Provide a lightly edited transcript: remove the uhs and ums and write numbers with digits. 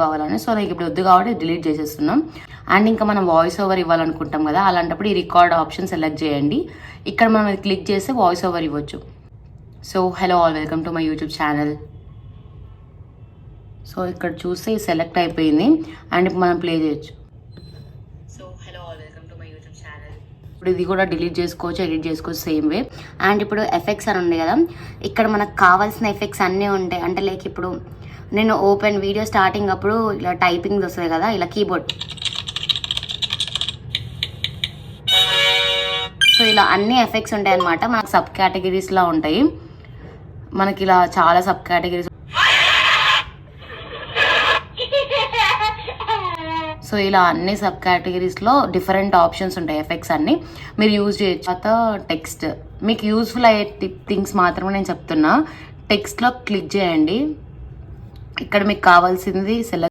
కావాలని. సో నాకు ఇప్పుడు వద్దు కాబట్టి డిలీట్ చేసేస్తున్నాం. అండ్ ఇంకా మనం వాయిస్ ఓవర్ ఇవ్వాలనుకుంటాం కదా, అలాంటప్పుడు ఈ రికార్డ్ ఆప్షన్ సెలెక్ట్ చేయండి. ఇక్కడ మనం అది క్లిక్ చేస్తే వాయిస్ ఓవర్ ఇవ్వచ్చు. So hello all, welcome to my YouTube channel. So ఇక్కడ చూస్తే సెలెక్ట్ అయిపోయింది అండ్ ఇప్పుడు మనం ప్లే చేయొచ్చు. So hello all, welcome to my YouTube channel. ఇప్పుడు ఇది కూడా డిలీట్ చేసుకోవచ్చు, ఎడిట్ చేసుకోవచ్చు సేమ్ వే. అండ్ ఇప్పుడు ఎఫెక్ట్స్ అని ఉంది కదా, ఇక్కడ మనకు కావాల్సిన ఎఫెక్ట్స్ అన్నీ ఉంటాయి. అంటే లైక్ ఇప్పుడు నేను ఓపెన్ వీడియో స్టార్టింగ్ అప్పుడు ఇలా టైపింగ్ వస్తుంది కదా, ఇలా కీబోర్డ్. సో ఇలా అన్ని ఎఫెక్ట్స్ ఉంటాయి అన్నమాట. మనకు సబ్ కేటగిరీస్లా ఉంటాయి. మనకి ఇలా చాలా సబ్ కేటగిరీస్. సో ఇలా అన్ని సబ్ కేటగిరీస్లో డిఫరెంట్ ఆప్షన్స్ ఉంటాయి, ఎఫెక్ట్స్ అన్ని మీరు యూజ్ చేయొచ్చు. తర్వాత టెక్స్ట్, మీకు యూస్ఫుల్ అయ్యే థింగ్స్ మాత్రమే నేను చెప్తున్నా. టెక్స్ట్లో క్లిక్ చేయండి, ఇక్కడ మీకు కావాల్సింది సెలెక్ట్